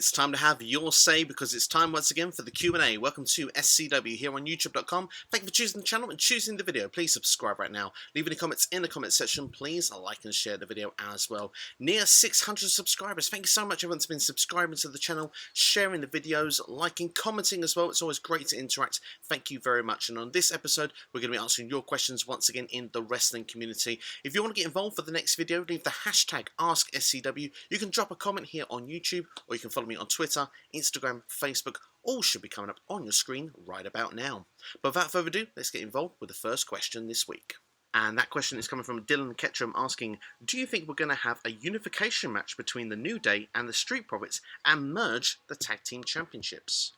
It's time to have your say because it's time once again for the Q&A. Welcome to SCW here on YouTube.com. Thank you for choosing the channel and choosing the video. Please subscribe right now. Leave any comments in the comment section. Please like and share the video as well. Near 600 subscribers. Thank you so much everyone who's been subscribing to the channel, sharing the videos, liking, commenting as well. It's always great to interact. Thank you very much. And on this episode, we're going to be answering your questions once again in the wrestling community. If you want to get involved for the next video, leave the hashtag AskSCW. You can drop a comment here on YouTube or you can follow me on Twitter, Instagram, Facebook. All should be coming up on your screen right about now. But without further ado, let's get involved with the first question this week. And that question is coming from Dylan Ketchum asking, do you think we're going to have a unification match between the New Day and the Street Profits and merge the tag team championships?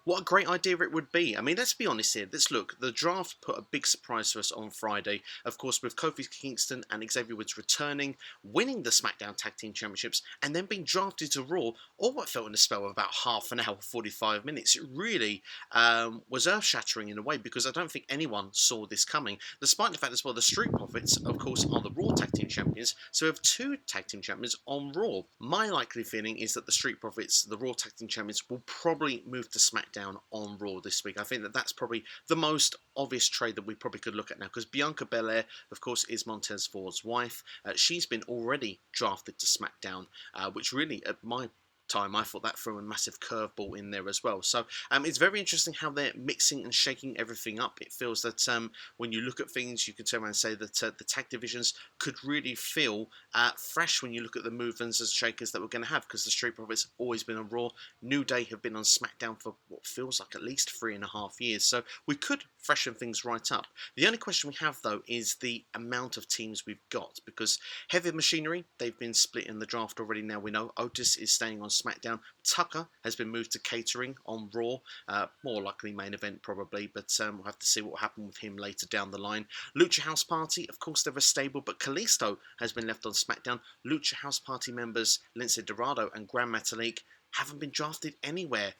What a great idea it would be. I mean, let's be honest here. Let's look. The draft put a big surprise for us on Friday. Of course, with Kofi Kingston and Xavier Woods returning, winning the SmackDown Tag Team Championships, and then being drafted to Raw, all what felt in a spell of about half an hour, 45 minutes. It really was earth-shattering in a way because I don't think anyone saw this coming. Despite the fact as well, the Street Profits, of course, are the Raw Tag Team Champions, so we have two Tag Team Champions on Raw. My likely feeling is that the Street Profits, the Raw Tag Team Champions, will probably move to SmackDown on Raw this week. I think that that's probably the most obvious trade that we probably could look at now because Bianca Belair, of course, is Montez Ford's wife. She's been already drafted to SmackDown, which really, at my time, I thought that threw a massive curveball in there as well. So it's very interesting how they're mixing and shaking everything up. It feels that when you look at things, you can turn around and say that the tag divisions could really feel fresh when you look at the movements and shakers that we're going to have because the Street Profits always been on Raw. New Day have been on SmackDown for what feels like at least 3.5 years. So we could freshen things right up. The only question we have though is the amount of teams we've got because Heavy Machinery, they've been split in the draft already. Now we know Otis is staying on SmackDown. Tucker has been moved to catering on Raw. More likely main event probably, but we'll have to see what will happen with him later down the line. Lucha House Party, of course they're a stable, but Kalisto has been left on SmackDown. Lucha House Party members Lince Dorado and Gran Metalik haven't been drafted anywhere.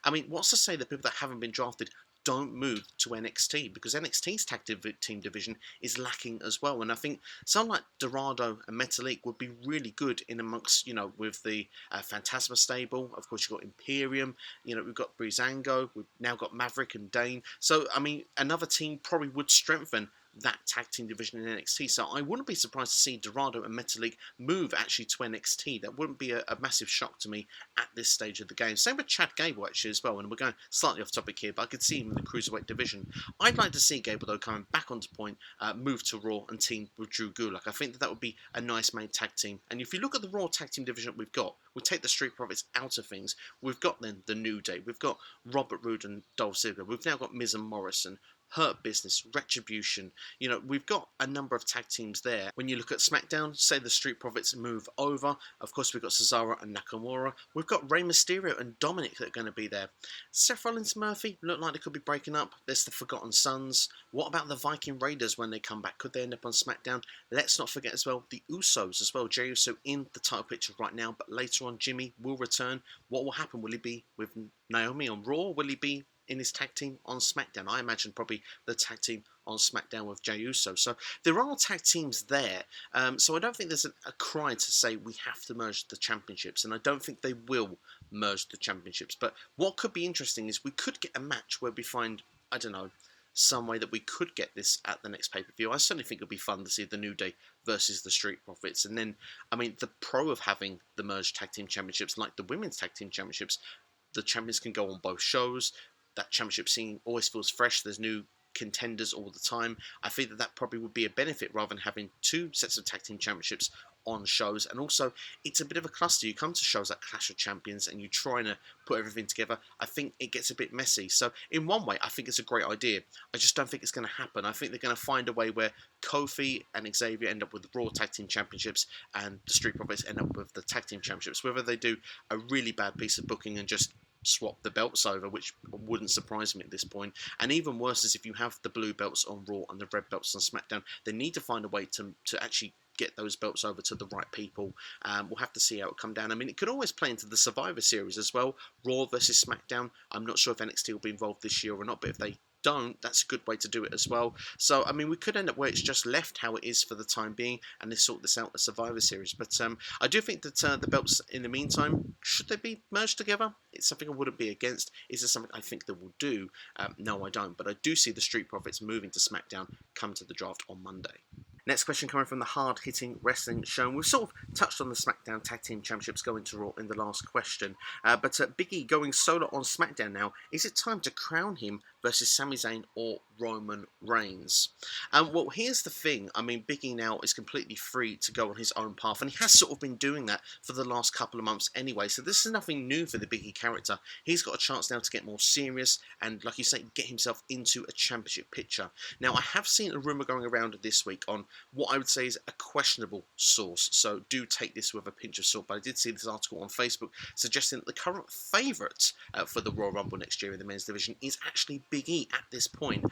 I mean, what's to say that people that haven't been drafted don't move to NXT because NXT's tag team division is lacking as well, and I think someone like Dorado and Metalik would be really good in amongst, you know, with the Phantasma stable. Of course, you've got Imperium, you know, we've got Breezango, we've now got Maverick and Dane. So, I mean, another team probably would strengthen that tag team division in NXT. So I wouldn't be surprised to see Dorado and Metalik move actually to NXT. That wouldn't be a massive shock to me at this stage of the game. Same with Chad Gable actually as well, and we're going slightly off topic here, but I could see him in the Cruiserweight division. I'd like to see Gable though coming back onto point, move to Raw and team with Drew Gulak. I think that would be a nice main tag team. And if you look at the Raw tag team division that we've got, we take the Street Profits out of things. We've got then the New Day. We've got Robert Roode and Dolph Ziggler. We've now got Miz and Morrison. Hurt Business, Retribution. You know, we've got a number of tag teams there. When you look at SmackDown, say the Street Profits move over. Of course, we've got Cesaro and Nakamura. We've got Rey Mysterio and Dominic that are going to be there. Seth Rollins, Murphy look like they could be breaking up. There's the Forgotten Sons. What about the Viking Raiders when they come back? Could they end up on SmackDown? Let's not forget as well the Usos as well. Jey Uso in the title picture right now, but later on Jimmy will return. What will happen? Will he be with Naomi on Raw? Will he be in his tag team on SmackDown? I imagine probably the tag team on SmackDown with Jey Uso. So there are tag teams there. So I don't think there's a cry to say we have to merge the championships, and I don't think they will merge the championships. But what could be interesting is we could get a match where we find, I don't know, some way that we could get this at the next pay-per-view. I certainly think it would be fun to see the New Day versus the Street Profits. And then, I mean, the pro of having the merged tag team championships, like the women's tag team championships, the champions can go on both shows. That championship scene always feels fresh. There's new contenders all the time. I think that that probably would be a benefit rather than having two sets of tag team championships on shows. And also, it's a bit of a cluster. You come to shows like Clash of Champions and you try to put everything together. I think it gets a bit messy. So in one way, I think it's a great idea. I just don't think it's going to happen. I think they're going to find a way where Kofi and Xavier end up with the Raw Tag Team Championships and the Street Profits end up with the Tag Team Championships. Whether they do a really bad piece of booking and just swap the belts over, which wouldn't surprise me at this point. And even worse is if you have the blue belts on Raw and the red belts on SmackDown, they need to find a way to actually get those belts over to the right people. We'll have to see how it come down. I mean, it could always play into the Survivor Series as well. Raw versus SmackDown. I'm not sure if NXT will be involved this year or not, but if they don't, that's a good way to do it as well. So, I mean, we could end up where it's just left how it is for the time being, and they sort this out at Survivor Series. But I do think that the belts, in the meantime, should they be merged together? It's something I wouldn't be against. Is this something I think they will do? No, I don't. But I do see the Street Profits moving to SmackDown come to the draft on Monday. Next question coming from the hard-hitting wrestling show. And we've sort of touched on the SmackDown Tag Team Championships going to Raw in the last question. But Big E going solo on SmackDown now. Is it time to crown him versus Sami Zayn or Roman Reigns? Well, here's the thing. I mean, Big E now is completely free to go on his own path. And he has sort of been doing that for the last couple of months anyway. So this is nothing new for the Big E character. He's got a chance now to get more serious and, like you say, get himself into a championship picture. Now, I have seen a rumour going around this week on what I would say is a questionable source, so do take this with a pinch of salt, but I did see this article on Facebook suggesting that the current favourite for the Royal Rumble next year in the men's division is actually Big E at this point.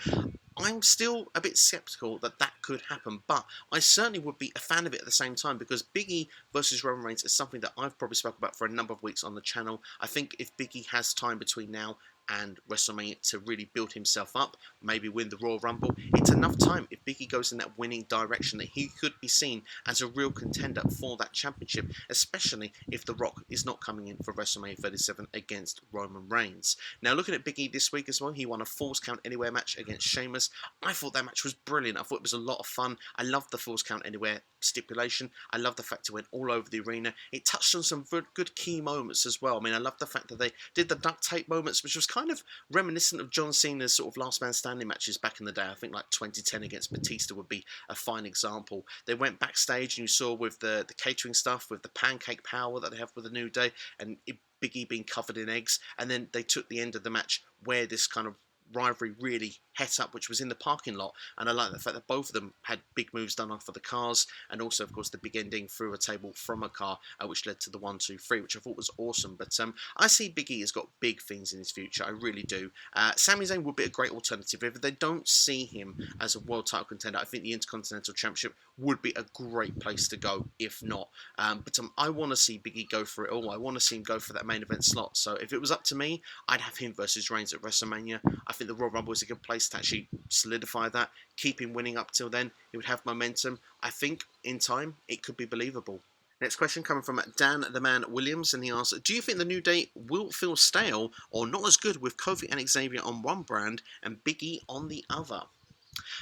I'm still a bit sceptical that that could happen, but I certainly would be a fan of it at the same time, because Big E versus Roman Reigns is something that I've probably spoken about for a number of weeks on the channel. I think if Big E has time between now and WrestleMania to really build himself up, maybe win the Royal Rumble, it's enough time if Big E goes in that winning direction that he could be seen as a real contender for that championship, especially if The Rock is not coming in for WrestleMania 37 against Roman Reigns. Now, looking at Big E this week as well, he won a Falls Count Anywhere match against Sheamus. I thought that match was brilliant. I thought it was a lot of fun. I loved the Falls Count Anywhere stipulation. I love the fact it went all over the arena. It touched on some good key moments as well. I mean, I love the fact that they did the duct tape moments, which was kind of reminiscent of John Cena's sort of last man standing matches back in the day. I think like 2010 against Batista would be a fine example. They went backstage and you saw with the catering stuff, with the pancake power that they have with the New Day, and Big E being covered in eggs, and then they took the end of the match where this kind of rivalry really het up, which was in the parking lot, and I like the fact that both of them had big moves done off of the cars, and also of course the big ending through a table from a car, which led to the 1, 2, 3, which I thought was awesome. But I see Big E has got big things in his future, I really do. Sami Zayn would be a great alternative. If they don't see him as a world title contender, I think the Intercontinental Championship would be a great place to go, if not. But I want to see Big E go for it all. I want to see him go for that main event slot. So if it was up to me, I'd have him versus Reigns at WrestleMania. I think the Royal Rumble is a good place to actually solidify that, keep him winning up till then. He would have momentum. I think in time it could be believable. Next question coming from Dan the Man Williams, and he asks, do you think the New Day will feel stale or not as good with Kofi and Xavier on one brand and Big E on the other?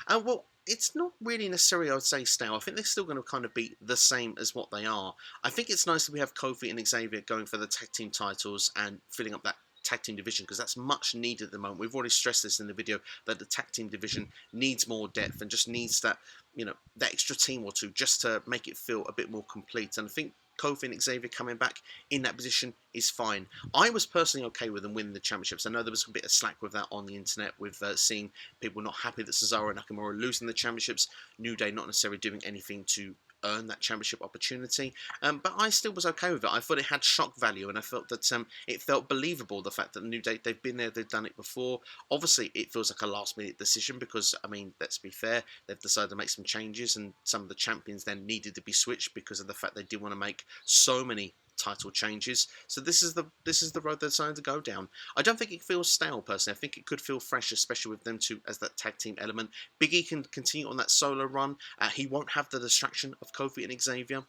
Well, it's not really necessarily, I would say, stale. I think they're still going to kind of be the same as what they are. I think it's nice that we have Kofi and Xavier going for the tag team titles and filling up that tag team division, because that's much needed at the moment. We've already stressed this in the video that the tag team division needs more depth and just needs that, you know, that extra team or two just to make it feel a bit more complete. And I think Kofi and Xavier coming back in that position is fine. I was personally okay with them winning the championships. I know there was a bit of slack with that on the internet, with seeing people not happy that Cesaro and Nakamura losing the championships, New Day not necessarily doing anything to earn that championship opportunity, but I still was okay with it. I thought it had shock value, and I felt that it felt believable, the fact that the New Day, they've been there, they've done it before. Obviously it feels like a last minute decision because, I mean, let's be fair, they've decided to make some changes, and some of the champions then needed to be switched because of the fact they didn't want to make so many title changes. So this is the road they're deciding to go down. I don't think it feels stale personally. I think it could feel fresh, especially with them two as that tag team element. Big E can continue on that solo run. He won't have the distraction of Kofi and Xavier.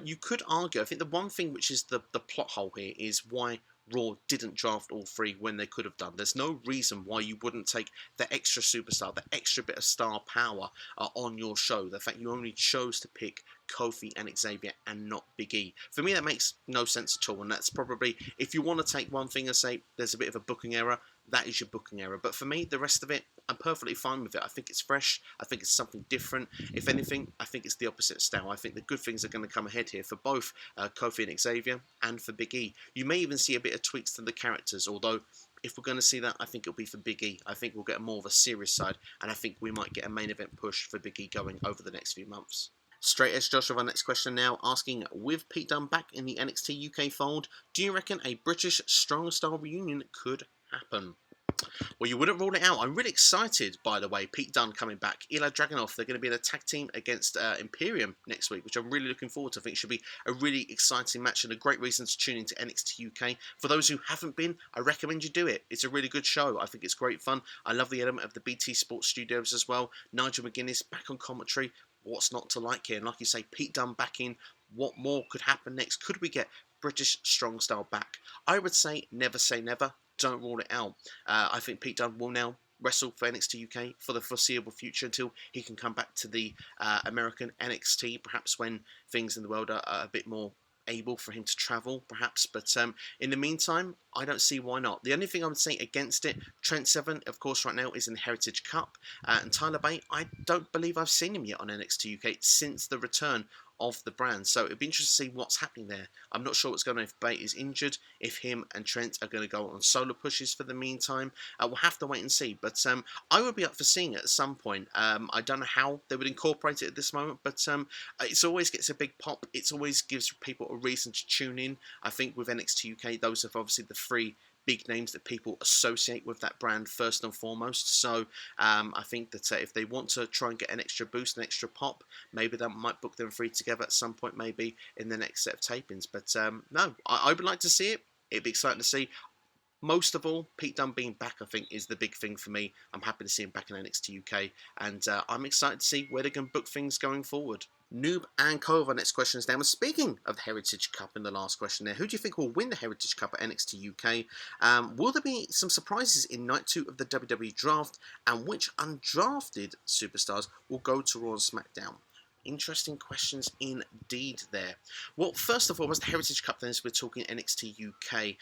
You could argue, I think the one thing which is the plot hole here is why Raw didn't draft all three when they could have done. There's no reason why you wouldn't take the extra superstar, the extra bit of star power on your show. The fact you only chose to pick Kofi and Xavier and not Big E. For me, that makes no sense at all, and that's probably, if you want to take one thing and say there's a bit of a booking error, that is your booking error. But for me, the rest of it, I'm perfectly fine with it. I think it's fresh. I think it's something different. If anything, I think it's the opposite style. I think the good things are going to come ahead here for both Kofi and Xavier and for Big E. You may even see a bit of tweaks to the characters, although if we're going to see that, I think it'll be for Big E. I think we'll get more of a serious side, and I think we might get a main event push for Big E going over the next few months. Straight Edge Josh with our next question now, asking, with Pete Dunne back in the NXT UK fold, do you reckon a British Strong Style reunion could happen? Well, you wouldn't rule it out. I'm really excited, by the way. Pete Dunne coming back. Ilya Dragunov, they're going to be in a tag team against Imperium next week, which I'm really looking forward to. I think it should be a really exciting match and a great reason to tune into NXT UK. For those who haven't been, I recommend you do it. It's a really good show. I think it's great fun. I love the element of the BT Sports Studios as well. Nigel McGuinness back on commentary. What's not to like here? And like you say, Pete Dunne back in. What more could happen next? Could we get British Strong Style back? I would say never. Don't rule it out. I think Pete Dunne will now wrestle for NXT UK for the foreseeable future until he can come back to the American NXT, perhaps when things in the world are a bit more able for him to travel, perhaps. But in the meantime, I don't see why not. The only thing I would say against it, Trent Seven, of course, right now is in the Heritage Cup. And Tyler Bate, I don't believe I've seen him yet on NXT UK since the return of the brand. So it'd be interesting to see what's happening there. I'm not sure what's going on if Bate is injured, if him and Trent are going to go on solo pushes for the meantime. We'll have to wait and see. But I would be up for seeing it at some point. I don't know how they would incorporate it at this moment, but it always gets a big pop. It always gives people a reason to tune in. I think with NXT UK, those are obviously the three big names that people associate with that brand first and foremost. So I think that if they want to try and get an extra boost, an extra pop, maybe they might book them three together at some point, maybe in the next set of tapings. But no, I would like to see it. It'd be exciting to see. Most of all, Pete Dunne being back, I think, is the big thing for me. I'm happy to see him back in NXT UK, and I'm excited to see where they can book things going forward. Noob and Cove, our next question is down. Speaking of the Heritage Cup in the last question there, who do you think will win the Heritage Cup at NXT UK? Will there be some surprises in Night 2 of the WWE Draft? And which undrafted superstars will go to Raw and SmackDown? Interesting questions indeed there. Well, first of all, was the Heritage Cup then, as we're talking NXT UK.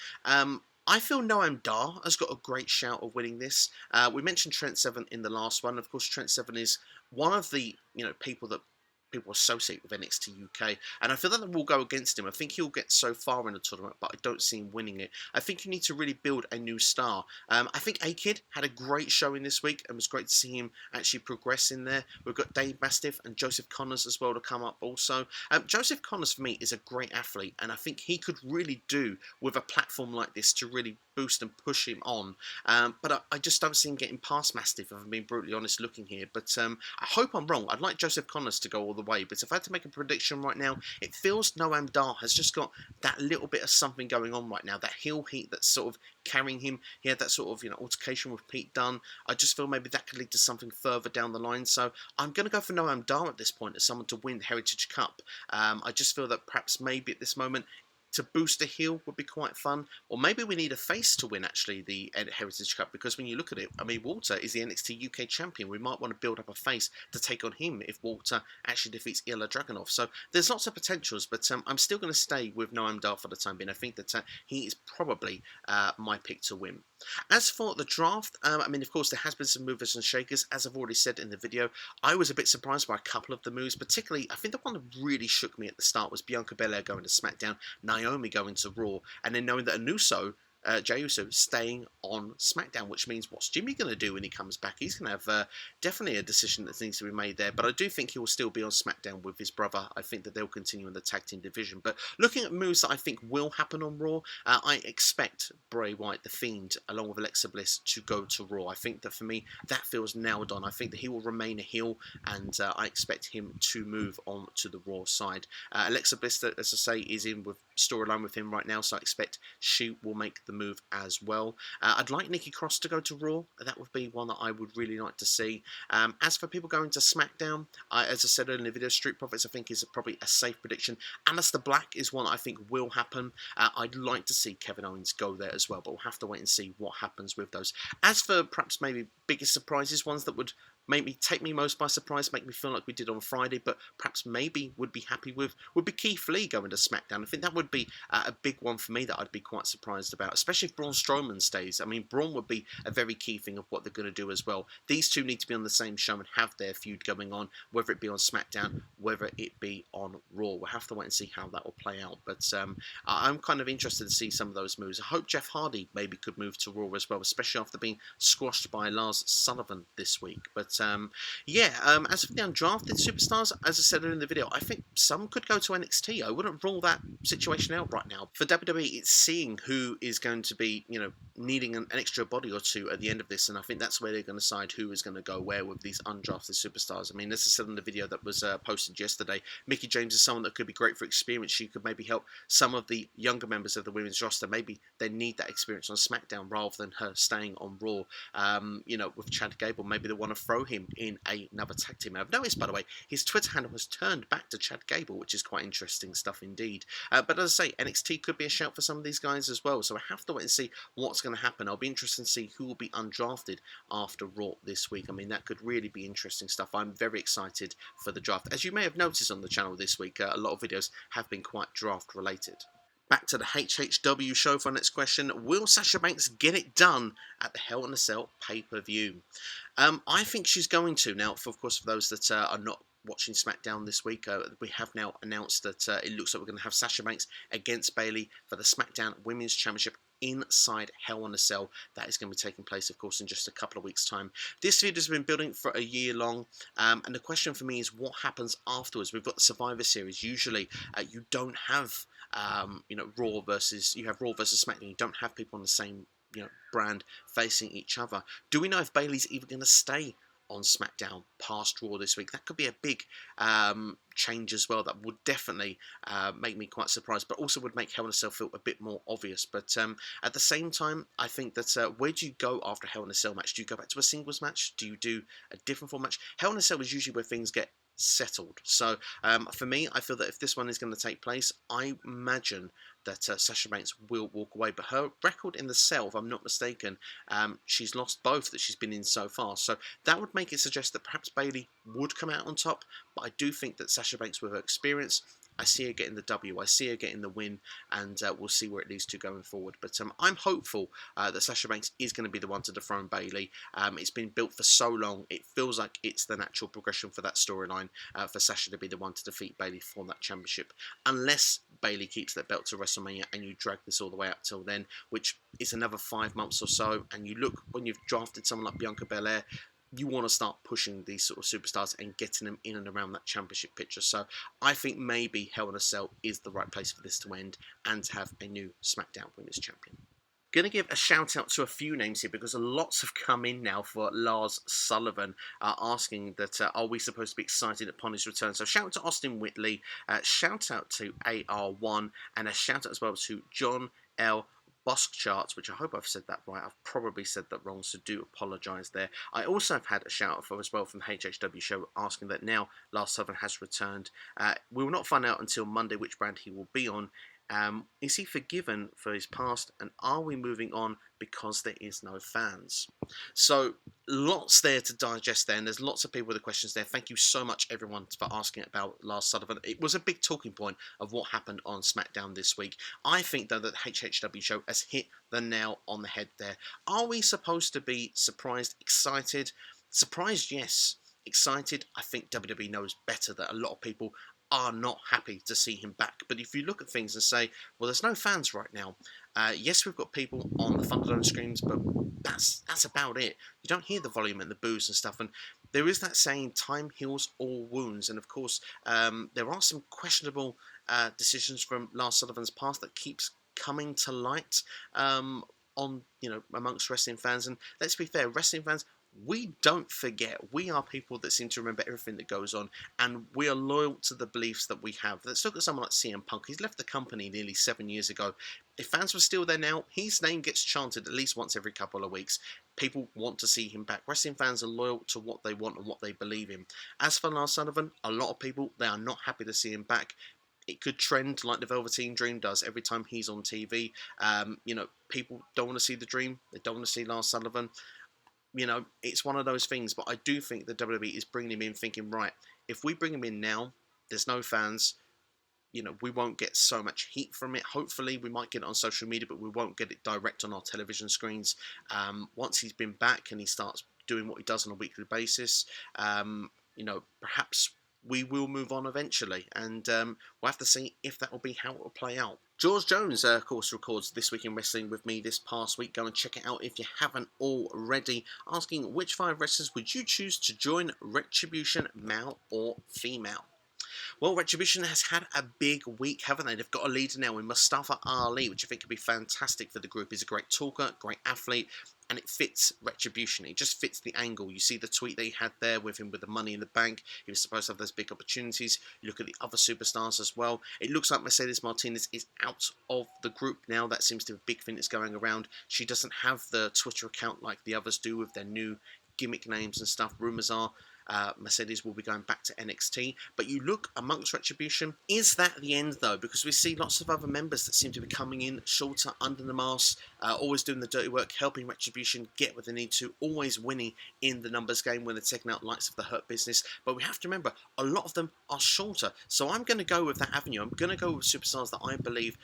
I feel Noam Dar has got a great shout of winning this. We mentioned Trent Seven in the last one. Of course, Trent Seven is one of the people that people associate with NXT UK, and I feel that will go against him. I think he'll get so far in the tournament, but I don't see him winning it. I think you need to really build a new star. I think A-Kid had a great showing this week, and it was great to see him actually progress in there. We've got Dave Mastiff and Joseph Connors as well to come up also. Joseph Connors, for me, is a great athlete, and I think he could really do with a platform like this to really boost and push him on. But I just don't see him getting past Mastiff, if I'm being brutally honest looking here. But I hope I'm wrong. I'd like Joseph Connors to go all the way, but if I had to make a prediction right now, it feels Noam Dar has just got that little bit of something going on right now, that heel heat that's sort of carrying him. He had that sort of altercation with Pete Dunne. I just feel maybe that could lead to something further down the line, so I'm going to go for Noam Dar at this point as someone to win the Heritage Cup. I just feel that perhaps maybe at this moment to boost a heel would be quite fun, or maybe we need a face to win actually the Heritage Cup, because when you look at it, I mean, Walter is the NXT UK champion. We might want to build up a face to take on him if Walter actually defeats Ilya Dragunov. So there's lots of potentials, but I'm still going to stay with Noam Dar for the time being. I think that he is probably my pick to win. As for the draft, I mean, of course, there has been some movers and shakers. As I've already said in the video, I was a bit surprised by a couple of the moves, particularly, I think the one that really shook me at the start was Bianca Belair going to SmackDown, Naomi going to Raw, and then knowing that Jey Uso staying on SmackDown, which means what's Jimmy going to do when he comes back? He's going to have definitely a decision that needs to be made there, but I do think he will still be on SmackDown with his brother. I think that they'll continue in the tag team division. But looking at moves that I think will happen on Raw, I expect Bray Wyatt, The Fiend, along with Alexa Bliss, to go to Raw. I think that for me, that feels nailed on. I think that he will remain a heel, and I expect him to move on to the Raw side. Alexa Bliss, as I say, is in with storyline with him right now, so I expect she will make the move as well. I'd like Nikki Cross to go to Raw. That would be one that I would really like to see. As for people going to SmackDown, as I said earlier in the video, Street Profits I think is probably a safe prediction. Aleister Black is one that I think will happen. I'd like to see Kevin Owens go there as well, but we'll have to wait and see what happens with those. As for perhaps maybe biggest surprises, ones that would maybe take me most by surprise, make me feel like we did on Friday, but perhaps maybe would be happy with, would be Keith Lee going to SmackDown. I think that would be a big one for me that I'd be quite surprised about, especially if Braun Strowman stays. I mean, Braun would be a very key thing of what they're going to do as well. These two need to be on the same show and have their feud going on, whether it be on SmackDown, whether it be on Raw. We'll have to wait and see how that will play out. But I'm kind of interested to see some of those moves. I hope Jeff Hardy maybe could move to Raw as well, especially after being squashed by Lars Sullivan this week. But as for the undrafted superstars, as I said in the video, I think some could go to NXT. I wouldn't rule that situation out right now. For WWE, it's seeing who is going to be, needing an extra body or two at the end of this, and I think that's where they're going to decide who is going to go where with these undrafted superstars. I mean, as I said in the video that was posted yesterday, Mickie James is someone that could be great for experience. She could maybe help some of the younger members of the women's roster. Maybe they need that experience on SmackDown rather than her staying on Raw. With Chad Gable, maybe they want to throw him in another tag team. And I've noticed, by the way, his Twitter handle has turned back to Chad Gable, which is quite interesting stuff indeed. But as I say, NXT could be a shout for some of these guys as well. So I have to wait and see what's going to happen. I'll be interested to see who will be undrafted after Raw this week. I mean, that could really be interesting stuff. I'm very excited for the draft. As you may have noticed on the channel this week, a lot of videos have been quite draft related. Back to the HHW show for our next question. Will Sasha Banks get it done at the Hell in a Cell pay-per-view? I think she's going to. Now, of course, for those that are not watching SmackDown this week, we have now announced that it looks like we're going to have Sasha Banks against Bayley for the SmackDown Women's Championship inside Hell in a Cell. That is going to be taking place, of course, in just a couple of weeks' time. This feud has been building for a year long, and the question for me is what happens afterwards. We've got the Survivor Series. Usually, you don't have Raw versus SmackDown. You don't have people on the same brand facing each other. Do we know if Bayley's even going to stay on SmackDown past Raw this week? That could be a big change as well. That would definitely make me quite surprised, but also would make Hell in a Cell feel a bit more obvious. But at the same time, I think that where do you go after a Hell in a Cell match? Do you go back to a singles match? Do you do a different form match? Hell in a Cell is usually where things get settled. So for me, I feel that if this one is going to take place, I imagine that Sasha Banks will walk away. But her record in the Cell, if I'm not mistaken, she's lost both that she's been in so far. So that would make it suggest that perhaps Bayley would come out on top. But I do think that Sasha Banks, with her experience, I see her getting the W. I see her getting the win, and we'll see where it leads to going forward. But I'm hopeful that Sasha Banks is going to be the one to dethrone Bayley. It's been built for so long. It feels like it's the natural progression for that storyline for Sasha to be the one to defeat Bayley for that championship. Unless Bayley keeps that belt to WrestleMania and you drag this all the way up till then, which is another 5 months or so. And you look, when you've drafted someone like Bianca Belair, you want to start pushing these sort of superstars and getting them in and around that championship picture. So I think maybe Hell in a Cell is the right place for this to end and to have a new SmackDown Women's Champion. Going to give a shout out to a few names here because lots have come in now for Lars Sullivan asking that are we supposed to be excited upon his return. So shout out to Austin Whitley, shout out to AR1, and a shout out as well to John L. Bosk Charts, which I hope I've said that right. I've probably said that wrong, so do apologise there. I also have had a shout out as well from the HHW show asking that now Lars Sullivan has returned. We will not find out until Monday which brand he will be on. Is he forgiven for his past, and are we moving on because there is no fans? So lots there to digest there, and there's lots of people with the questions there. Thank you so much everyone for asking about Lars Sullivan. It was a big talking point of what happened on SmackDown this week. I think though that the HHW show has hit the nail on the head there. Are we supposed to be surprised, excited? Surprised, yes. Excited, I think WWE knows better that a lot of people are not happy to see him back. But if you look at things and say, well, there's no fans right now. Yes, we've got people on the Thunderdome screens, but that's about it. You don't hear the volume and the boos and stuff. And there is that saying, time heals all wounds. And of course, there are some questionable decisions from Lars Sullivan's past that keeps coming to light amongst wrestling fans. And let's be fair, wrestling fans, we don't forget. We are people that seem to remember everything that goes on, and we are loyal to the beliefs that we have. Let's look at someone like CM Punk. He's left the company nearly 7 years ago. If fans were still there now, his name gets chanted at least once every couple of weeks. People want to see him back. Wrestling fans are loyal to what they want and what they believe in. As for Lars Sullivan, a lot of people, they are not happy to see him back. It could trend like the Velveteen Dream does every time he's on TV. People don't want to see the Dream. They don't want to see Lars Sullivan. It's one of those things, but I do think the WWE is bringing him in thinking, right, if we bring him in now, there's no fans, we won't get so much heat from it. Hopefully, we might get it on social media, but we won't get it direct on our television screens. Once he's been back and he starts doing what he does on a weekly basis, perhaps we will move on eventually, and we'll have to see if that will be how it will play out. George Jones, of course, records This Week in Wrestling with me this past week. Go and check it out if you haven't already. Asking which 5 wrestlers would you choose to join Retribution, male or female? Well, Retribution has had a big week, haven't they? They've got a leader now in Mustafa Ali, which I think could be fantastic for the group. He's a great talker, great athlete, and it fits Retribution. It just fits the angle. You see the tweet they had there with him with the Money in the Bank. He was supposed to have those big opportunities. You look at the other superstars as well. It looks like Mercedes Martinez is out of the group now. That seems to be a big thing that's going around. She doesn't have the Twitter account like the others do with their new gimmick names and stuff. Rumours are Mercedes will be going back to NXT, but you look amongst Retribution, is that the end though? Because we see lots of other members that seem to be coming in shorter, under the mask, always doing the dirty work, helping Retribution get where they need to, always winning in the numbers game when they're taking out likes of the Hurt Business. But we have to remember, a lot of them are shorter, so I'm going to go with that avenue. I'm going to go with superstars that I believe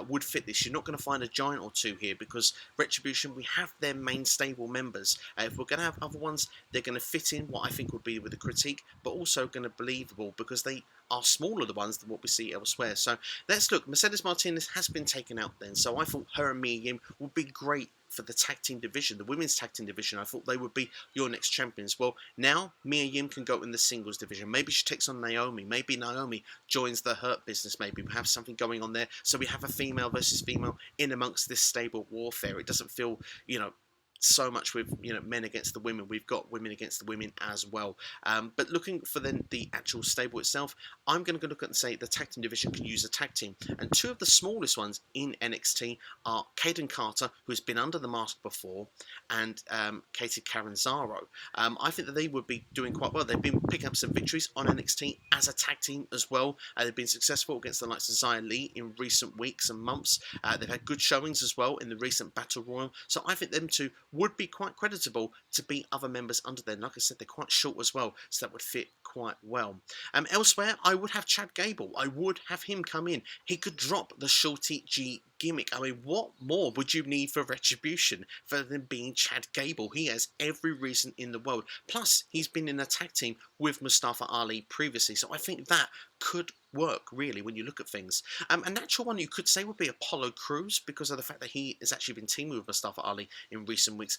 would fit this. You're not going to find a giant or two here, because Retribution, we have their main stable members. If we're going to have other ones, they're going to fit in what I think would be with the critique, but also going to be believable because they are smaller, the ones than what we see elsewhere. So let's look. Mercedes Martinez has been taken out then, so I thought her and Mia Yim would be great for the tag team division, the women's tag team division. I thought they would be your next champions. Well, now Mia Yim can go in the singles division. Maybe she takes on Naomi. Maybe Naomi joins the Hurt Business. Maybe we have something going on there. So we have a female versus female in amongst this stable warfare. It doesn't feel, so much with men against the women. We've got women against the women as well. But looking for then the actual stable itself, I'm going to look at and say the tag team division can use a tag team. And 2 of the smallest ones in NXT are Kaden Carter, who's been under the mask before, and Katie Catanzaro. I think that they would be doing quite well. They've been picking up some victories on NXT as a tag team as well. They've been successful against the likes of Xia Li in recent weeks and months. They've had good showings as well in the recent Battle Royal. So I think them 2 would be quite creditable to beat other members under there. Like I said, they're quite short as well, so that would fit quite well. Elsewhere, I would have Chad Gable. I would have him come in. He could drop the Shorty G gimmick. I mean, what more would you need for Retribution for them being Chad Gable? He has every reason in the world. Plus, he's been in a tag team with Mustafa Ali previously, so I think that could work, really, when you look at things. A natural one you could say would be Apollo Crews, because of the fact that he has actually been teaming with Mustafa Ali in recent weeks.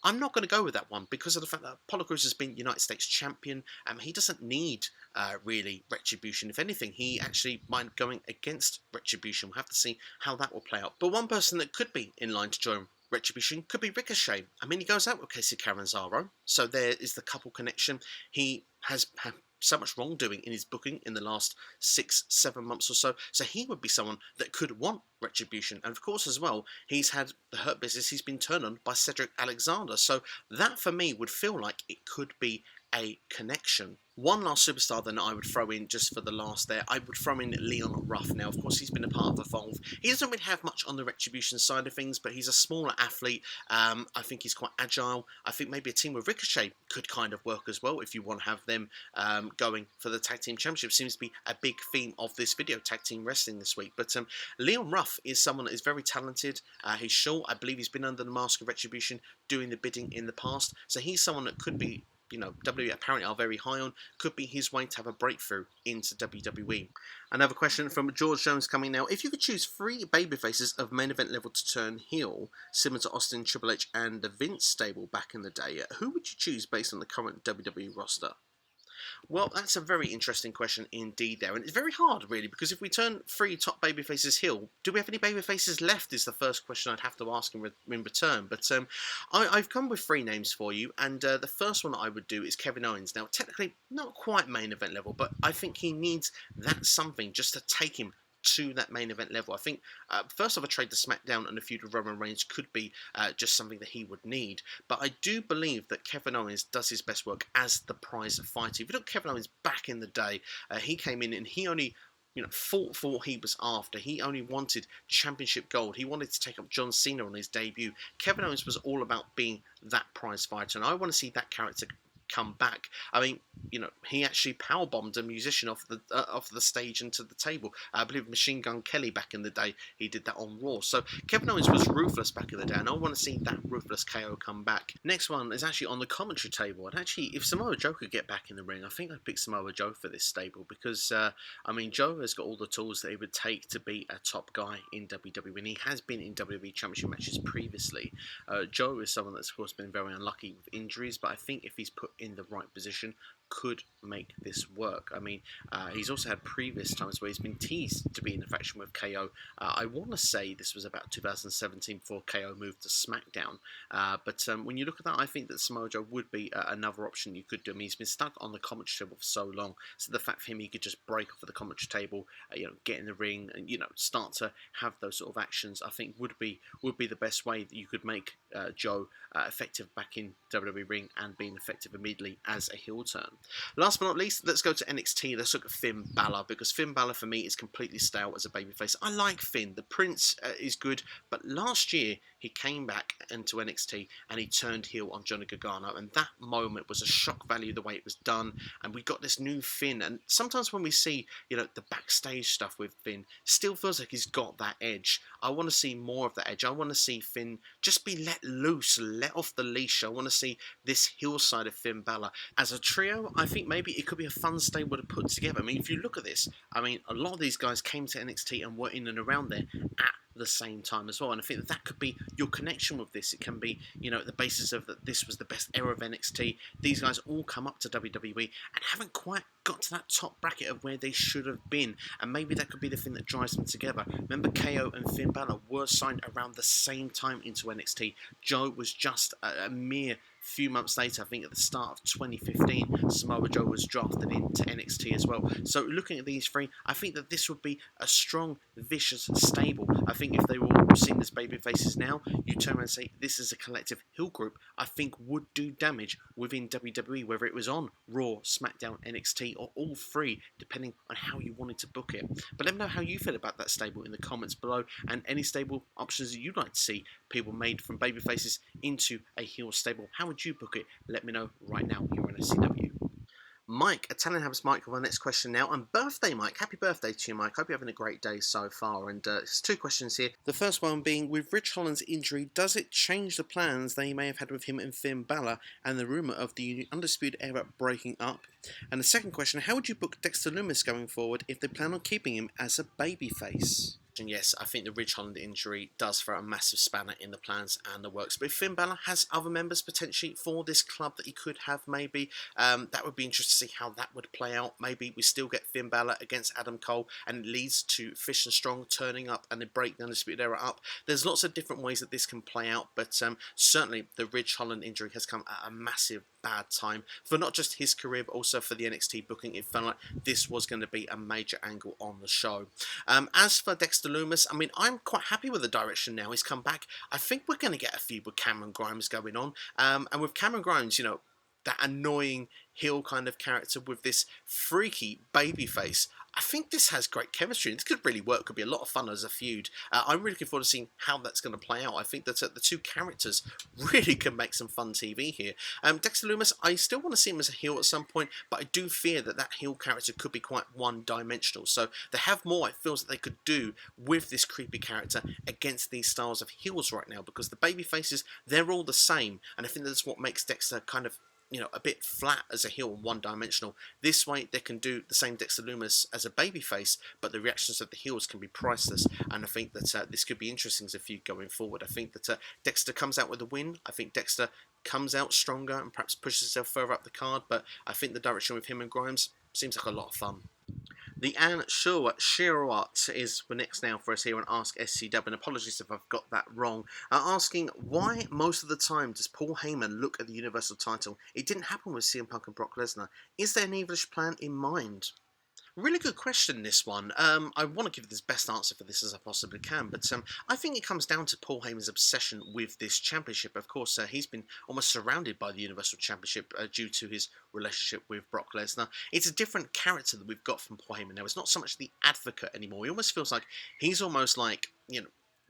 I'm not going to go with that one because of the fact that Apollo Crews has been United States champion. He doesn't need, really, Retribution. If anything, he actually might going against Retribution. We'll have to see how that will play out. But one person that could be in line to join Retribution could be Ricochet. I mean, he goes out with Casey Catanzaro, so there is the couple connection. He has had so much wrongdoing in his booking in the last 6-7 months or so. So he would be someone that could want Retribution. And of course, as well, he's had the Hurt Business. He's been turned on by Cedric Alexander. So that, for me, would feel like it could be a connection. One last superstar then I would throw in just for the last there, I would throw in Leon Ruff. Now, of course, he's been a part of Evolve. He doesn't really have much on the Retribution side of things, but he's a smaller athlete. I think he's quite agile. I think maybe a team with Ricochet could kind of work as well if you want to have them going for the Tag Team Championship. Seems to be a big theme of this video, Tag Team Wrestling this week. But Leon Ruff is someone that is very talented. He's short. I believe he's been under the mask of Retribution doing the bidding in the past. So he's someone that could be, WWE apparently are very high on, could be his way to have a breakthrough into WWE. Another question from George Jones coming now. If you could choose 3 babyfaces of main event level to turn heel, similar to Austin, Triple H, and the Vince stable back in the day, who would you choose based on the current WWE roster? Well, that's a very interesting question indeed there, and it's very hard really, because if we turn 3 top babyfaces heel, do we have any babyfaces left is the first question I'd have to ask in return. But I've come with 3 names for you, and the first one I would do is Kevin Owens. Now, technically not quite main event level, but I think he needs that something just to take him to that main event level. I think first off, a trade to SmackDown and a feud with Roman Reigns could be just something that he would need. But I do believe that Kevin Owens does his best work as the prize fighter. If you look at Kevin Owens back in the day, he came in and he only fought for what he was after. He only wanted championship gold. He wanted to take up John Cena on his debut. Kevin Owens was all about being that prize fighter, and I want to see that character come back. I mean, he actually powerbombed a musician off the stage into the table. I believe Machine Gun Kelly back in the day, he did that on Raw. So Kevin Owens was ruthless back in the day, and I want to see that ruthless KO come back. Next one is actually on the commentary table, and actually, if Samoa Joe could get back in the ring, I think I'd pick Samoa Joe for this stable because, I mean, Joe has got all the tools that it would take to be a top guy in WWE, and he has been in WWE Championship matches previously. Joe is someone that's, of course, been very unlucky with injuries, but I think if he's put in the right position, could make this work. I mean, he's also had previous times where he's been teased to be in a faction with KO. I want to say this was about 2017 before KO moved to SmackDown. But when you look at that, I think that Samoa Joe would be another option you could do. I mean, he's been stuck on the commentary table for so long, so the fact for him he could just break off of the commentary table, get in the ring, and start to have those sort of actions, I think would be the best way that you could make Joe effective back in WWE ring and being effective immediately as a heel turn. Last but not least, let's go to NXT. Let's look at Finn Balor, because Finn Balor for me is completely stale as a babyface. I like Finn. The Prince is good, but last year he came back into NXT and he turned heel on Johnny Gargano, and that moment was a shock value the way it was done, and we got this new Finn. And sometimes when we see the backstage stuff with Finn, still feels like he's got that edge. I want to see more of that edge. I want to see Finn just be let loose, let off the leash. I want to see this heel side of Finn Balor. As a trio, I think maybe it could be a fun stable to put together. I mean, if you look at this, I mean, a lot of these guys came to NXT and were in and around there at the same time as well, and I think that could be your connection with this. It can be, the basis of that this was the best era of NXT. These guys all come up to WWE and haven't quite got to that top bracket of where they should have been, and maybe that could be the thing that drives them together. Remember, KO and Finn Balor were signed around the same time into NXT. Joe was just a mere few months later, I think at the start of 2015, Samoa Joe was drafted into NXT as well. So looking at these three, I think that this would be a strong, vicious stable. I think if they were all seen as babyfaces now, you turn around and say this is a collective heel group, I think would do damage within WWE, whether it was on Raw, SmackDown, NXT, or all three, depending on how you wanted to book it. But let me know how you feel about that stable in the comments below, and any stable options that you'd like to see people made from babyfaces into a heel stable. How would you book it? Let me know right now here on SCW. Mike, Italian Habs Mike, with our next question now. And birthday, Mike. Happy birthday to you, Mike. Hope you're having a great day so far. And there's two questions here. The first one being, with Rich Holland's injury, does it change the plans they may have had with him and Finn Balor and the rumour of the Undisputed Era breaking up? And the second question, how would you book Dexter Lumis going forward if they plan on keeping him as a babyface? And yes, I think the Ridge Holland injury does throw a massive spanner in the plans and the works. But if Finn Balor has other members potentially for this club that he could have, maybe, that would be interesting to see how that would play out. Maybe we still get Finn Balor against Adam Cole and it leads to Fish and Strong turning up and they break the Undisputed Era up. There's lots of different ways that this can play out, but certainly the Ridge Holland injury has come at a massive bad time for not just his career but also for the NXT booking. It felt like this was going to be a major angle on the show. As for Dexter Lumis, I mean, I'm quite happy with the direction now he's come back. I think we're going to get a feud with Cameron Grimes going on, and with Cameron Grimes, that annoying heel kind of character with this freaky baby face, I think this has great chemistry. This could really work. Could be a lot of fun as a feud. I'm really looking forward to seeing how that's going to play out. I think that the two characters really can make some fun TV here. Dexter Lumis, I still want to see him as a heel at some point, but I do fear that that heel character could be quite one-dimensional. So they have more, it feels, that they could do with this creepy character against these styles of heels right now, because the baby faces, they're all the same, and I think that's what makes Dexter kind of a bit flat as a heel and one-dimensional. This way, they can do the same Dexter Lumis as a babyface, but the reactions of the heels can be priceless, and I think that this could be interesting as a feud going forward. I think that Dexter comes out with a win. I think Dexter comes out stronger and perhaps pushes himself further up the card, but I think the direction with him and Grimes seems like a lot of fun. The Anne Shirawat is next now for us here on AskSCW, and apologies if I've got that wrong. Asking, why most of the time does Paul Heyman look at the Universal title? It didn't happen with CM Punk and Brock Lesnar. Is there an evilish plan in mind? Really good question, this one. I want to give the best answer for this as I possibly can, but I think it comes down to Paul Heyman's obsession with this championship. Of course, he's been almost surrounded by the Universal Championship due to his relationship with Brock Lesnar. It's a different character that we've got from Paul Heyman now. It's not so much the advocate anymore. He almost feels like he's almost like,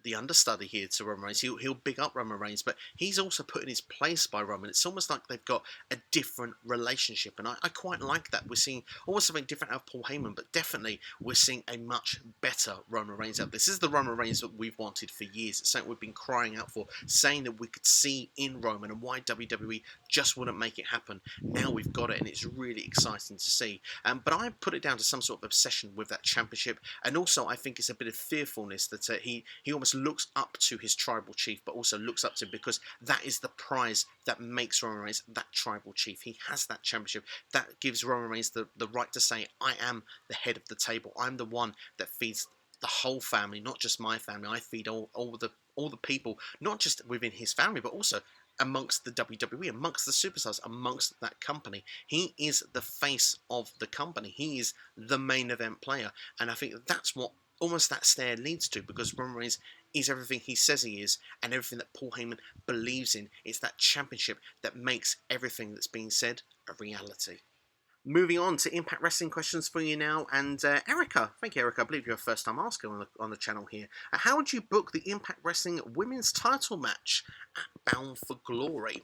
the understudy here to Roman Reigns. He'll big up Roman Reigns, but he's also put in his place by Roman. It's almost like they've got a different relationship, and I quite like that. We're seeing almost something different out of Paul Heyman, but definitely we're seeing a much better Roman Reigns out. This is the Roman Reigns that we've wanted for years. It's something we've been crying out for, saying that we could see in Roman, and why WWE just wouldn't make it happen. Now we've got it, and it's really exciting to see. But I put it down to some sort of obsession with that championship, and also I think it's a bit of fearfulness that he almost looks up to his tribal chief, but also looks up to him because that is the prize that makes Roman Reigns that tribal chief. He has that championship. That gives Roman Reigns the right to say, I am the head of the table. I'm the one that feeds the whole family, not just my family. I feed all the people, not just within his family, but also amongst the WWE, amongst the superstars, amongst that company. He is the face of the company. He is the main event player. And I think that's what almost that stare leads to, because Roman Reigns is everything he says he is, and everything that Paul Heyman believes in. It's that championship that makes everything that's being said a reality. Moving on to Impact Wrestling questions for you now, and Erica, thank you, Erica. I believe you're a first-time asker on the channel here. How would you book the Impact Wrestling Women's Title match at Bound for Glory?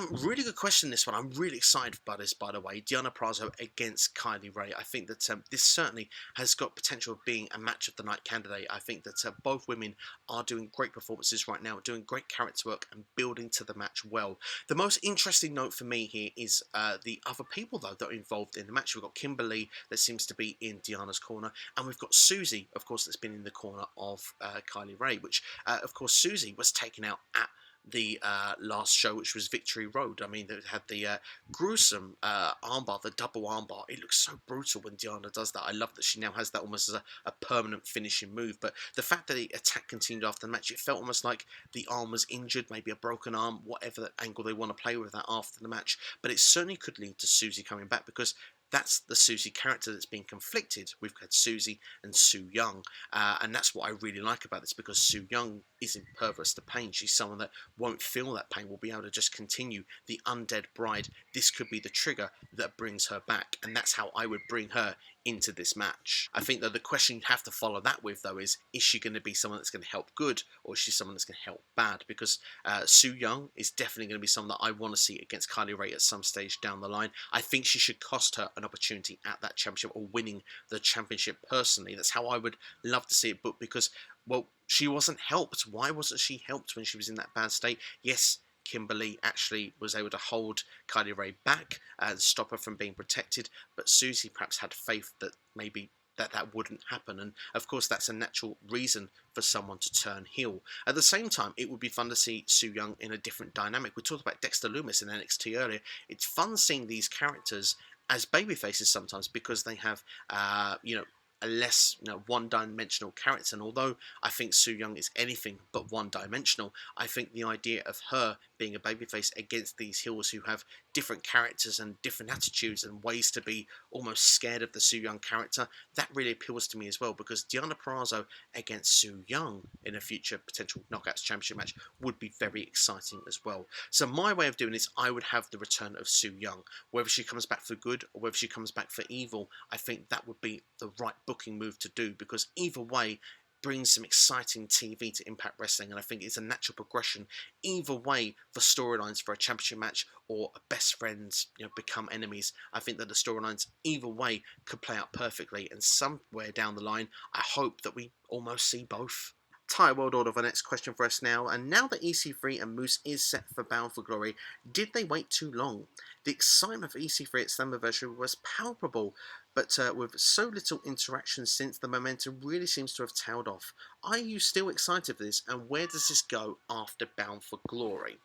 Really good question, this one. I'm really excited about this, by the way. Deonna Purrazzo against Kylie Ray. I think that this certainly has got potential of being a match of the night candidate. I think that both women are doing great performances right now, doing great character work and building to the match well. The most interesting note for me here is the other people, though, that are involved in the match. We've got Kimberly, that seems to be in Deonna's corner, and we've got Susie, of course, that's been in the corner of Kylie Ray, which, of course, Susie was taken out at the last show, which was Victory Road. I mean, it had the gruesome armbar, the double armbar. It looks so brutal when Deonna does that. I love that she now has that almost as a permanent finishing move. But the fact that the attack continued after the match, it felt almost like the arm was injured, maybe a broken arm, whatever angle they want to play with that after the match. But it certainly could lead to Susie coming back, because that's the Susie character that's been conflicted. We've had Susie and Su Yung, and that's what I really like about this, because Su Yung is impervious to pain. She's someone that won't feel that pain, will be able to just continue the undead bride. This could be the trigger that brings her back, and that's how I would bring her into this match. I think that the question you have to follow that with, though, is she going to be someone that's going to help good, or is she someone that's going to help bad? Because Su Yung is definitely going to be someone that I want to see against Kylie Ray at some stage down the line. I think she should cost her an opportunity at that championship, or winning the championship personally. That's how I would love to see it booked, because, well, she wasn't helped. Why wasn't she helped when she was in that bad state? Yes, Kimberly actually was able to hold Kylie Ray back and stop her from being protected, but Susie perhaps had faith that maybe that wouldn't happen, and of course that's a natural reason for someone to turn heel. At the same time, it would be fun to see Su Yung in a different dynamic. We talked about Dexter Lumis in NXT earlier. It's fun seeing these characters as babyfaces sometimes, because they have a less one-dimensional character. And although I think Su Yung is anything but one-dimensional, I think the idea of her being a babyface against these heels who have different characters and different attitudes and ways to be almost scared of the Su Yung character, that really appeals to me as well, because Deonna Purrazzo against Su Yung in a future potential Knockouts Championship match would be very exciting as well. So my way of doing this, I would have the return of Su Yung. Whether she comes back for good or whether she comes back for evil, I think that would be the right booking move to do, because either way brings some exciting TV to Impact Wrestling, and I think it's a natural progression either way for storylines for a championship match or best friends become enemies. I think that the storylines either way could play out perfectly, and somewhere down the line I hope that we almost see both. Thai World Order for the next question for us now. And now that EC3 and Moose is set for Bound for Glory, did they wait too long? The excitement for EC3 at Slammiversary was palpable, but with so little interaction since, the momentum really seems to have tailed off. Are you still excited for this, and where does this go after Bound for Glory?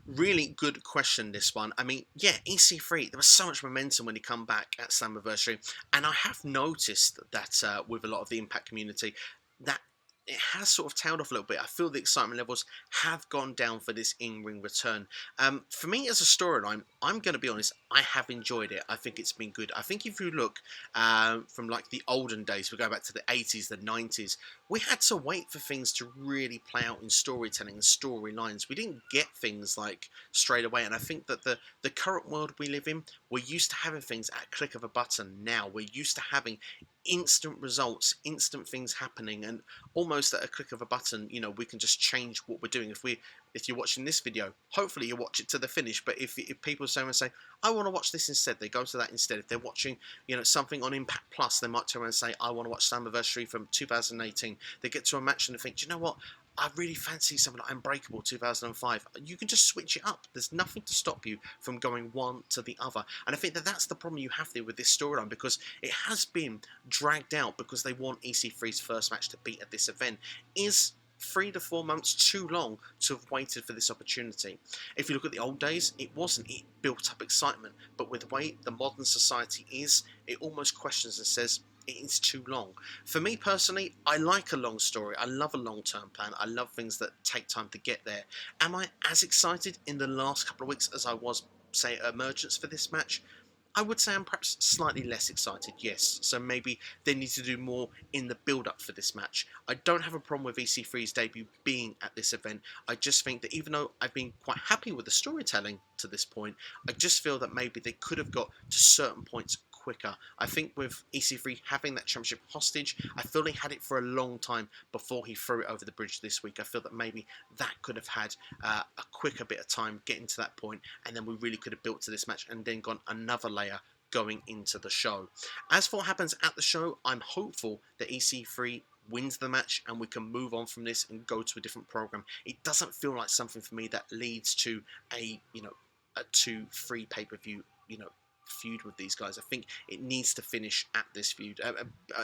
Really good question, this one. I mean, yeah, EC3, there was so much momentum when he come back at Slammiversary, and I have noticed that with a lot of the Impact community, that it has sort of tailed off a little bit. I feel the excitement levels have gone down for this in-ring return. For me, as a storyline, I'm going to be honest, I have enjoyed it. I think it's been good. I think if you look from like the olden days, we go back to the 80s, the 90s, we had to wait for things to really play out in storytelling and storylines. We didn't get things like straight away. And I think that the current world we live in, we're used to having things at a click of a button now. We're used to having instant results, instant things happening, and almost at a click of a button, you know, we can just change what we're doing. If you're watching this video, hopefully you watch it to the finish. But if people say, I want to watch this instead, they go to that instead. If they're watching, you know, something on Impact Plus, they might turn around and say, I want to watch Slammiversary from 2018. They get to a match and they think, do you know what? I really fancy something like Unbreakable 2005. You can just switch it up. There's nothing to stop you from going one to the other. And I think that that's the problem you have there with this storyline, because it has been dragged out because they want EC3's first match to be at this event. Is 3 to 4 months too long to have waited for this opportunity? If you look at the old days, it wasn't. It built up excitement. But with the way the modern society is, it almost questions and says, it is too long. For me personally, I like a long story. I love a long-term plan. I love things that take time to get there. Am I as excited in the last couple of weeks as I was, say, at Emergence for this match? I would say I'm perhaps slightly less excited, yes. So maybe they need to do more in the build-up for this match. I don't have a problem with EC3's debut being at this event. I just think that even though I've been quite happy with the storytelling to this point, I just feel that maybe they could have got to certain points quicker. I think with EC3 having that championship hostage, I feel he had it for a long time before he threw it over the bridge this week. I feel that maybe that could have had a quicker bit of time getting to that point, and then we really could have built to this match and then gone another layer going into the show. As for what happens at the show, I'm hopeful that EC3 wins the match and we can move on from this and go to a different program. It doesn't feel like something for me that leads to a 2-3 pay-per-view, feud with these guys. I think it needs to finish at this feud,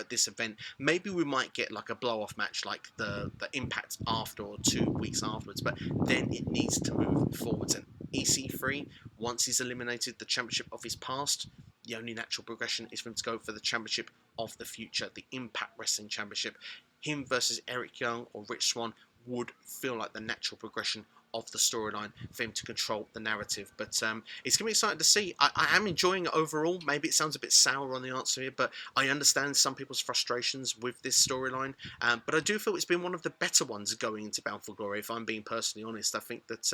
this event. Maybe we might get like a blow-off match like the Impact after, or 2 weeks afterwards, but then it needs to move forwards. And EC3, once he's eliminated the championship of his past, the only natural progression is for him to go for the championship of the future, the Impact Wrestling Championship. Him versus Eric Young or Rich Swann would feel like the natural progression of the storyline for him to control the narrative. But it's going to be exciting to see. I am enjoying it overall. Maybe it sounds a bit sour on the answer here, but I understand some people's frustrations with this storyline. But I do feel it's been one of the better ones going into Bound for Glory, if I'm being personally honest. I think that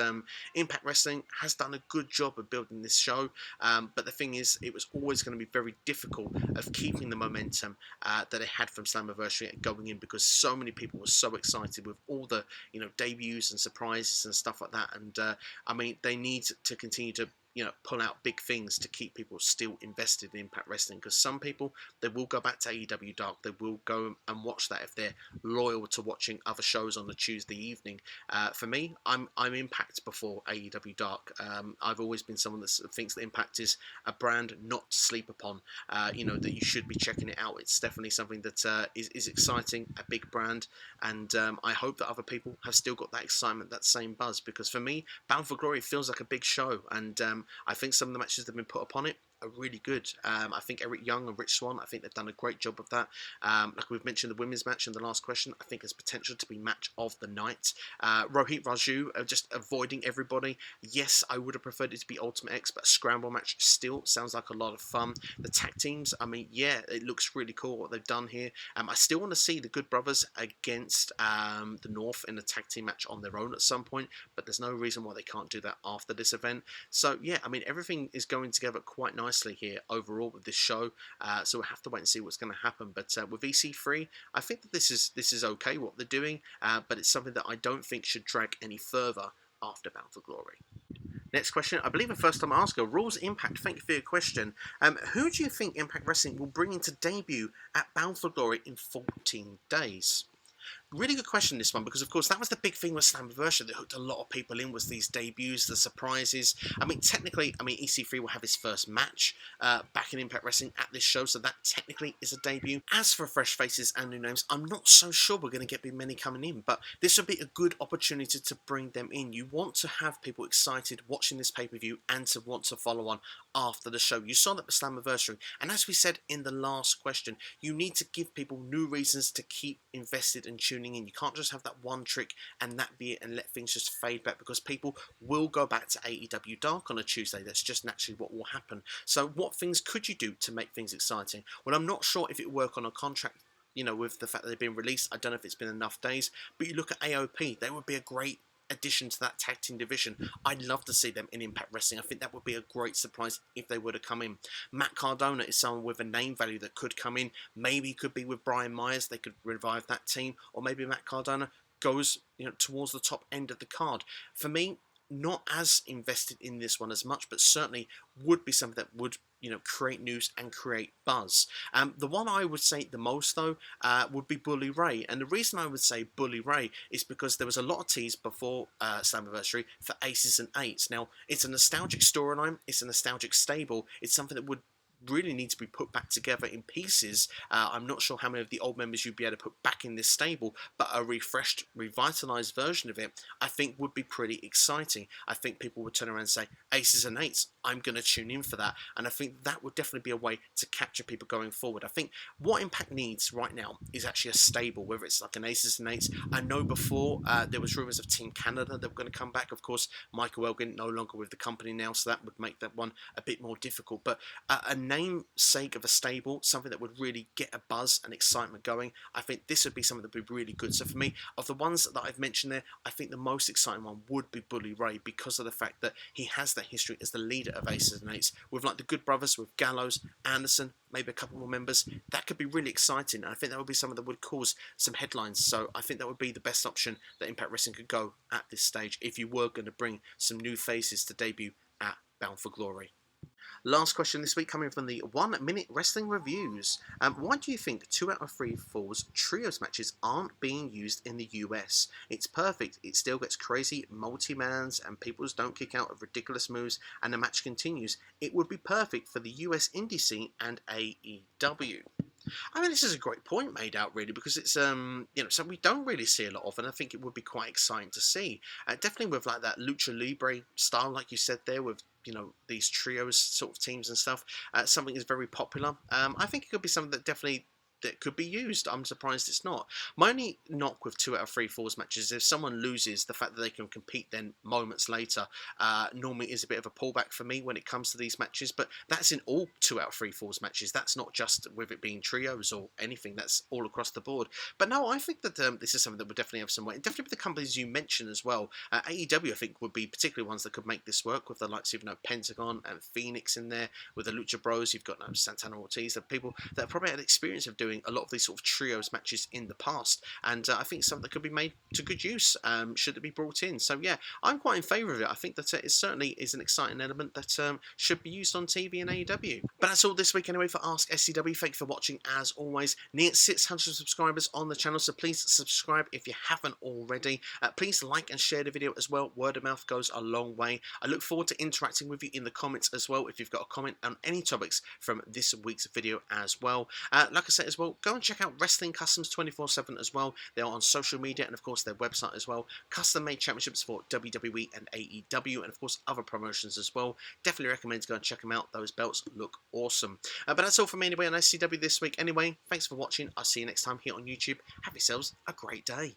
Impact Wrestling has done a good job of building this show. But the thing is, it was always going to be very difficult of keeping the momentum that it had from Slammiversary going in, because so many people were so excited with all the debuts and surprises and stuff like that. And I mean, they need to continue to pull out big things to keep people still invested in Impact Wrestling, because some people, they will go back to AEW Dark, they will go and watch that if they're loyal to watching other shows on the Tuesday evening. For me, I'm Impact before AEW Dark. I've always been someone that thinks that Impact is a brand not to sleep upon, that you should be checking it out. It's definitely something that is exciting, a big brand, and I hope that other people have still got that excitement, that same buzz, because for me, Bound for Glory feels like a big show, and I think some of the matches that have been put upon it are really good. I think Eric Young and Rich Swann, I think they've done a great job of that. Like we've mentioned, the women's match in the last question, I think has potential to be match of the night. Rohit Raju just avoiding everybody. Yes, I would have preferred it to be Ultimate X, but a scramble match still sounds like a lot of fun. The tag teams, I mean, yeah, it looks really cool what they've done here. I still want to see the Good Brothers against the North in a tag team match on their own at some point, but there's no reason why they can't do that after this event. So yeah, I mean, everything is going together quite nicely here overall with this show. So we'll have to wait and see what's going to happen. But with EC3, I think that this is okay what they're doing, but it's something that I don't think should drag any further after Bound for Glory. Next question, I believe a first-time asker, Rules Impact. Thank you for your question. Who do you think Impact Wrestling will bring in to debut at Bound for Glory in 14 days? Really good question, this one, because of course that was the big thing with Slammiversary that hooked a lot of people in, was these debuts, the surprises. I mean, technically, EC3 will have his first match back in Impact Wrestling at this show, so that technically is a debut. As for fresh faces and new names, I'm not so sure we're going to get many coming in, but this would be a good opportunity to bring them in. You want to have people excited watching this pay-per-view and to want to follow on after the show. You saw that with Slammiversary, and as we said in the last question, you need to give people new reasons to keep invested and tuning in. You can't just have that one trick and that be it and let things just fade back, because people will go back to AEW Dark on a Tuesday. That's just naturally what will happen. So what things could you do to make things exciting? Well, I'm not sure if it will work on a contract, with the fact that they've been released. I don't know if it's been enough days, but you look at AOP, they would be a great addition to that tag team division. I'd love to see them in Impact Wrestling. I think that would be a great surprise if they were to come in. Matt Cardona is someone with a name value that could come in. Maybe he could be with Brian Myers. They could revive that team, or maybe Matt Cardona goes, towards the top end of the card. For me, not as invested in this one as much, but certainly would be something that would, create news and create buzz. The one I would say the most, though, would be Bully Ray. And the reason I would say Bully Ray is because there was a lot of tease before Slammiversary for Aces and Eights. Now, it's a nostalgic storyline. It's a nostalgic stable. It's something that would really need to be put back together in pieces. I'm not sure how many of the old members you'd be able to put back in this stable, but a refreshed, revitalized version of it, I think would be pretty exciting. I think people would turn around and say, Aces and Eights, I'm going to tune in for that. And I think that would definitely be a way to capture people going forward. I think what Impact needs right now is actually a stable, whether it's like an Aces and Eights. I know before there was rumours of Team Canada that were going to come back. Of course, Michael Elgin no longer with the company now, so that would make that one a bit more difficult. But a namesake of a stable, something that would really get a buzz and excitement going, I think this would be something that would be really good. So for me, of the ones that I've mentioned there, I think the most exciting one would be Bully Ray, because of the fact that he has that history as the leader of Aces and Eights, with like the Good Brothers, with Gallows, Anderson, maybe a couple more members. That could be really exciting, and I think that would be something that would cause some headlines. So I think that would be the best option that Impact Wrestling could go at this stage if you were going to bring some new faces to debut at Bound for Glory. Last question this week, coming from the 1 Minute Wrestling Reviews. Why do you think 2 out of 3 falls trios matches aren't being used in the US? It's perfect. It still gets crazy multi-mans and people don't kick out of ridiculous moves and the match continues. It would be perfect for the US indie scene and AEW. I mean, this is a great point made out, really, because it's something we don't really see a lot of, and I think it would be quite exciting to see. Definitely with like that Lucha Libre style, like you said there, with these trios sort of teams and stuff. Something is very popular. I think it could be something that definitely that could be used. I'm surprised it's not. My only knock with 2 out of 3 falls matches is if someone loses, the fact that they can compete then moments later normally is a bit of a pullback for me when it comes to these matches, but that's in all 2 out of 3 falls matches. That's not just with it being trios or anything. That's all across the board. But no, I think that this is something that would definitely have some weight. And definitely with the companies you mentioned as well. AEW, I think, would be particularly ones that could make this work, with the likes of Pentagon and Phoenix in there. With the Lucha Bros, you've got Santana Ortiz, the people that probably had experience of doing a lot of these sort of trios matches in the past, and I think something that could be made to good use should it be brought in. So yeah, I'm quite in favour of it. I think that it certainly is an exciting element that should be used on TV and AEW. But that's all this week anyway for AskSCW. Thank you for watching as always. Near 600 subscribers on the channel, so please subscribe if you haven't already. Please like and share the video as well. Word of mouth goes a long way. I look forward to interacting with you in the comments as well if you've got a comment on any topics from this week's video as well. Like I said as well, go and check out Wrestling Customs 24/7 as well. They're on social media and of course their website as well. Custom made championships for WWE and AEW and of course other promotions as well. Definitely recommend to go and check them out. Those belts look awesome. But that's all from me anyway on SCW this week. Anyway, thanks for watching. I'll see you next time here on YouTube. Have yourselves a great day.